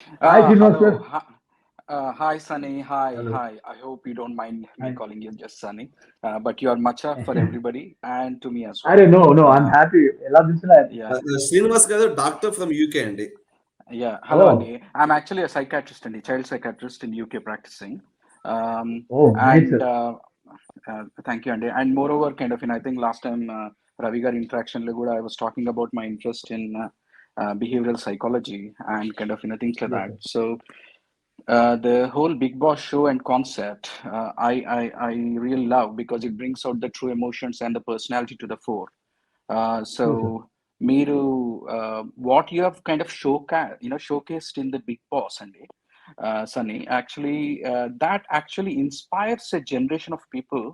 Hi, Srinivas Hello. sir. Hi, Sunny. Hi, Hello. hi. I hope you don't mind me Hi. calling you just Sunny. But you are Macha for everybody and to me as well. Are no, I'm Uh, happy. ఎలా చూసినా happy. yeah, Srinivas గారు doctor from UK అండి. yeah. Hello, Oh, Andy. I'm actually a psychiatrist and a child psychiatrist in UK practicing. great And sir. thank you, Andy. And moreover, kind of, I think last time Ravi gar interaction lo kuda I was talking about my interest in behavioral psychology and kind of, things like Yes that. sir. So the whole Big Boss show and concept, I really love because it brings out the true emotions and the personality to the fore. True sir. So, Miru, what you have kind of showcased in the Big Boss, and Sunny, actually, that actually inspires a generation of people.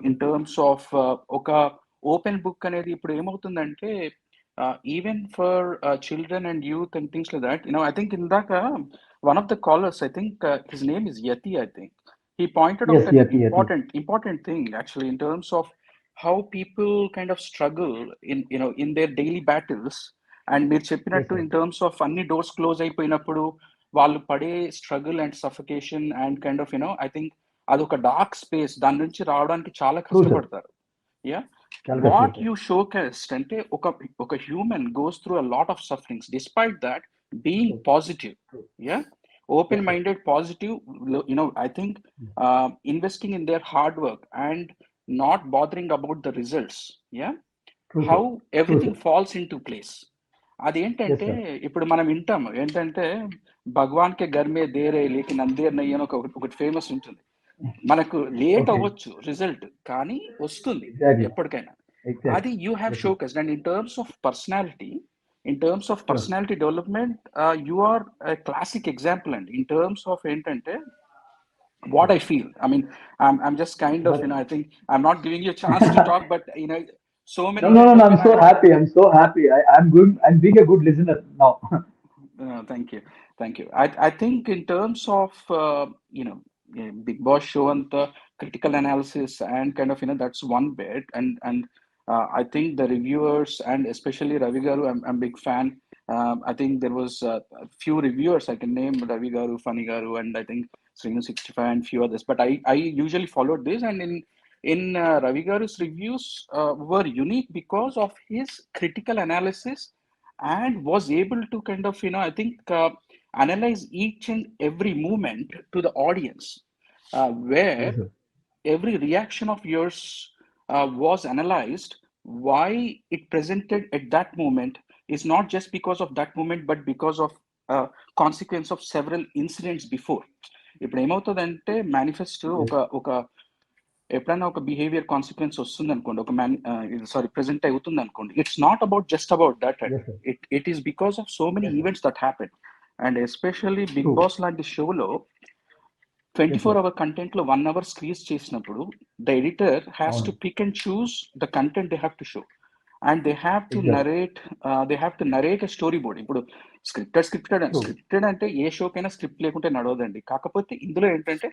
In terms of oka open book అనేది ఇప్పుడు ఏమవుతుందంటే even for children and youth and things like that. I think in that one of the callers, I think his name is Yeti. I think he pointed out Yes, an Yati, Yati. important thing actually in terms of how people kind of struggle in their daily battles. And మీరు Yes చెప్పినట్టు sir. in terms of అన్ని doors close అయిపోయినప్పుడు వాళ్ళు పడే struggle and suffocation and kind of I think అదొక dark space దాని నుంచి రావడానికి చాలా True sir. కష్టపడతారు. Yeah, చాలా what కష్టపడతారు. you showcased ante oka human goes through a lot of sufferings despite that being True. positive. True. Yeah, open Yes sir. minded positive. I think Yeah. investing in their hard work and not bothering about the results. Yeah, True how sir. True everything sir. falls into place. Yes అదేంటంటే sir. ఇప్పుడు మనం వింటాము ఏంటంటే భగవాన్ కే ఘర్ మే దేరే లేకిన్ అందేర్ నయ్యి అని ఒకటి famous ఉంటుంది. మనకు late Okay. అవ్వచ్చు రిజల్ట్ కానీ వస్తుంది Exactly. ఎప్పటికైనా. Exactly. అది you have Yes sir. Showcased and in terms of Sure. Personality development you are classic example అండి ఇన్ టర్మ్స్ ఆఫ్ ఏంటంటే what Sure. I feel. I mean, I'm just kind of, But I think I'm not giving you a chance to talk, but so no, many no, no, kind no. of, I'm so happy. I'm so happy. I'm good. I'm being a good listener now. thank you, thank you. I think in terms of, Big Boss show and the critical analysis and kind of, that's one bit, and I think the reviewers and especially Ravi Garu, I'm big fan. I think there was a few reviewers I can name Ravi Garu, Funny Garu, and I think Srinu 65 and few others. But I usually followed this, and in Ravi Garu's reviews were unique because of his critical analysis and was able to kind of I think analyze each and every movement to the audience, where Yes sir. every reaction of yours was analyzed. Why it presented at that moment is not just because of that moment but because of consequence of several incidents before. ఇప్పుడు ఏమవుతుందంటే manifesto Yes. ఒక ఎప్పుడైనా ఒక behaviour consequence వస్తుంది అనుకోండి ఒక man sorry present అవుతుంది అనుకోండి it's not about just about that అండి Yes sir. It is because of so many Yes sir. Events that happen. And especially Bigg True. Boss లాంటి షోలో twenty Yes four sir. Hour కంటెంట్లో 1 hour squeeze చేసినప్పుడు the editor has to అవును. Pick and choose the content they have to show and Exactly. They have to narrate a story board. ఇప్పుడు True. Scripted అంటే ఏ షోకైనా script లేకుంటే నడవదండి. కాకపోతే ఇందులో ఏంటంటే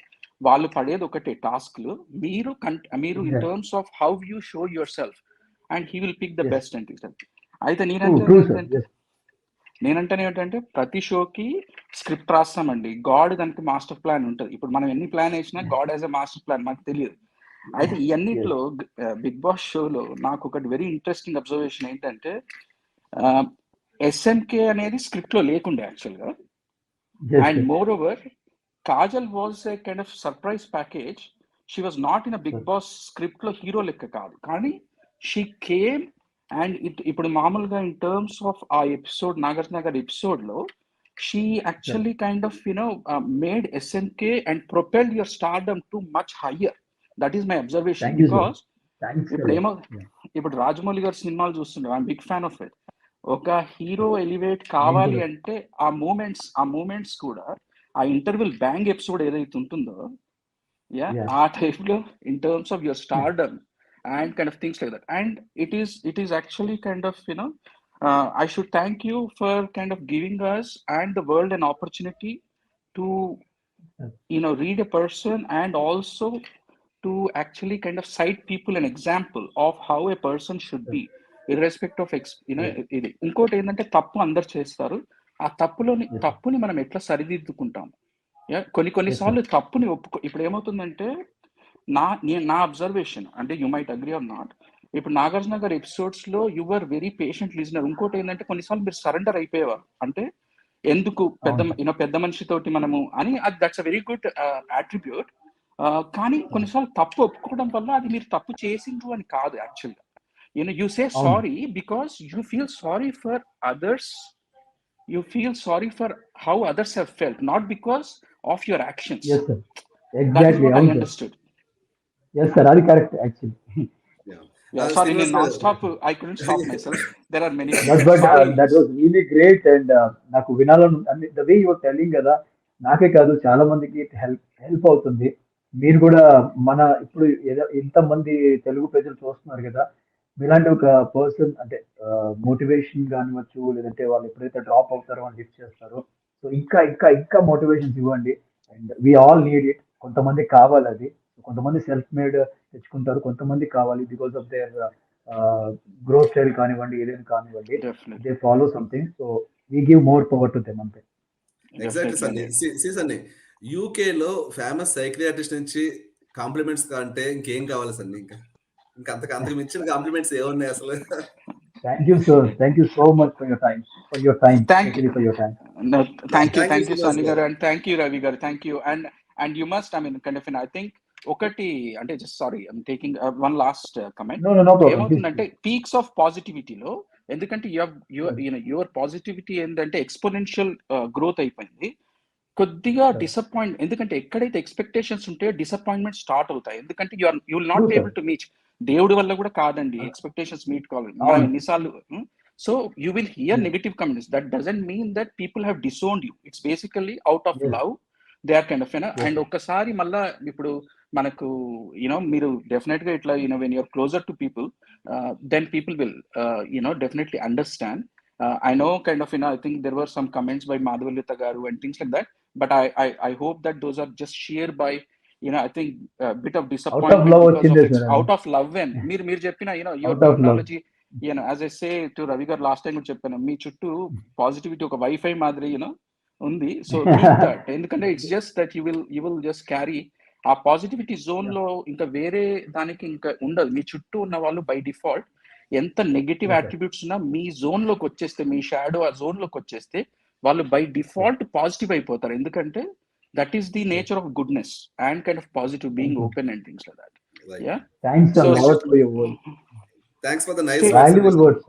వాళ్ళు పడేది ఒకటే టాస్క్లు. మీరు in Exactly. Terms of how you show yourself and he will pick the Yes. Best and things. అయితే True. నేనంటే True sir. ఏంటంటే Yes. నేనంటేనే ప్రతి షోకి స్క్రిప్ట్ రాస్తామండి. గాడ్ దానికి మాస్టర్ ప్లాన్ ఉంటుంది. ఇప్పుడు మనం ఎన్ని ప్లాన్ వేసినా god as a master plan మనకు తెలియదు. అయితే ఈ Yes. అన్నిట్లో బిగ్ బాస్ షోలో నాకు ఒకటి వెరీ ఇంట్రెస్టింగ్ అబ్జర్వేషన్ ఏంటంటే ఎస్ఎంకే అనేది స్క్రిప్ట్ లో లేకుండే యాక్చువల్గా. Yes and sir. Moreover Kajal was a kind of surprise package. She was not in a big Sure. Boss script లో హీరో లెక్క కాదు కానీ షీ కేమ్ అండ్ ఇప్పుడు మామూలుగా ఇన్ టర్మ్స్ ఆఫ్ ఆ ఎపిసోడ్ నాగార్జున గారి ఎపిసోడ్ లో she Sure. Actually kind of made SMK and propelled your stardom to much higher. That is my observation Thank you sir. Because Thanks a ఇప్పుడు lot. ఏమో Yeah. ఇప్పుడు రాజమౌళి గారి సినిమాలు చూస్తుండే I'm big fan of it. ఒక hero elevate నేను కావాలి కూడా. అంటే ఆ మూమెంట్స్ కూడా ఆ ఇంటర్వెల్ బ్యాంగ్ ఎపిసోడ్ ఏదైతే ఉంటుందో యా Yeah. ఆ టైప్లో in terms of your stardom and kind of things like that. And it is actually kind of I should thank you for kind of giving us and the world an opportunity to read a person and also to actually kind of cite people an example of how a person should Sure. be irrespective of Yeah. ఇది ఇంకోటి ఏంటంటే తప్పు అందరు చేస్తారు ఆ తప్పుని మనం ఎట్లా సరిదిద్దుకుంటాం. కొన్నిసార్లు తప్పుని ఇప్పుడు ఏమవుతుందంటే నా అబ్జర్వేషన్ అంటే you might agree or not. ఇప్పుడు నాగార్జున గారి ఎపిసోడ్స్ లో you are very patient listener. ఇంకోటి ఏంటంటే కొన్నిసార్లు మీరు సరెండర్ అయిపోయేవారు. అంటే ఎందుకు పెద్ద మనిషితోటి మనము అని, అది that's a very good attribute. కానీ కొన్నిసార్లు తప్పు ఒప్పుకోవడం వల్ల అది మీరు తప్పు చేసిండ్రు అని కాదు యాక్చువల్గా. You say sorry because you feel sorry for others. You feel sorry for how others have felt, not because of your actions. Yes, sir. Exactly. That is what I understood. Yes, sir. That's correct, actually. Yeah, sorry, in non-stop, I couldn't stop myself. There are many things. But that was really great, and నాకు వినాలని, the way you were telling కదా, నాకే కాదు చాలా మందికి help అవుతుంది. మీరు కూడా ఇప్పుడు ఇంతమంది తెలుగు ప్రజలు చూస్తున్నారు కదా, మీలాంటి ఒక పర్సన్ అంటే మోటివేషన్ కానివచ్చు, లేదంటే వాళ్ళు ఎప్పుడైతే డ్రాప్ అవుతారో వాళ్ళు లిఫ్ట్ చేస్తారో, సో ఇంకా ఇంకా ఇంకా మోటివేషన్స్ ఇవ్వండి. And we all need it. కొంతమంది కావాలి అది, కొంతమంది సెల్ఫ్ మేడ్ తెచ్చుకుంటారు, కొంతమంది కావాలి because of their growth style కానివ్వండి, ఏదైనా కానివ్వండి, they follow something. So we give more power to them అంతే. ఎగ్జాక్ట్లీ సన్నీ. యూకే లో ఫేమస్ సైకియాట్రిస్ట్ నుంచి కాంప్లిమెంట్స్ అంటే ఇంకేం కావాలి సన్నీ? ఇంకా అంతకు మించిన కాంప్లిమెంట్స్ ఏమున్నాయి అసలు? Thank you, sir. Thank you so much for your time. Thank you, Sunny garu, and thank you, Ravi garu. Thank you. And you must, I mean, kind of, I think ఒకటి అంటే just sorry, I'm taking one last comment. No problem. ఏమవుతుందంటే peaks of పాజిటివిటీలో, ఎందుకంటే your positivity ఏంటంటే exponential growth అయిపోయింది. కొద్దిగా disappoint, ఎందుకంటే ఎక్కడైతే expectations ఉంటే డిసప్పాయింట్మెంట్ స్టార్ట్ అవుతాయి. ఎందుకంటే you will not be able to meet. దేవుడి వల్ల కూడా కాదండి ఎక్స్పెక్టేషన్స్ మీట్ కావాలి. మనం ఎన్నిసార్లు so you will hear negative comments. That doesn't mean that people have disowned you. It's basically out of love they are kind of and ఒక్కసారి మళ్ళా ఇప్పుడు మనకు మీరు డెఫినెట్ గా ఇట్లా when you're closer to people, then people will definitely understand. I know kind of I think there were some comments by Madhavalita garu and things like that, but I hope that those are just sheer by I think a bit of disappointment out of love. And మీరు చెప్పిన your technology, as I say to Ravi garu last time చెప్పాను, మీ చుట్టూ positivity ఒక wifi మాదిరి ఉంది. So that ఎందుకంటే it's just that you will just carry ఆ positivity zone లో. ఇంకా వేరే దానికి ఇంకా ఉండదు. మీ చుట్టూ ఉన్న వాళ్ళు బై డిఫాల్ట్ ఎంత నెగటివ్ అట్రిబ్యూట్స్ ఉన్నా మీ జోన్ లోకి వచ్చేస్తే, మీ షాడో ఆ జోన్ లోకి వచ్చేస్తే వాళ్ళు బై డిఫాల్ట్ పాజిటివ్ అయిపోతారు. ఎందుకంటే that is the nature of goodness and kind of positive, being open and things like that. Yeah. Thanks a lot for your words. Thanks for the nice valuable words.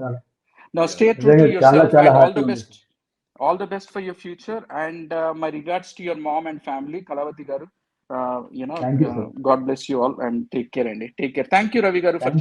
Now stay true to yourself and all the best. All the best for your future, and my regards to your mom and family, Kalavati garu. Thank you, God bless you all and take care, Andy. Take care. Thank you, Ravi garu, for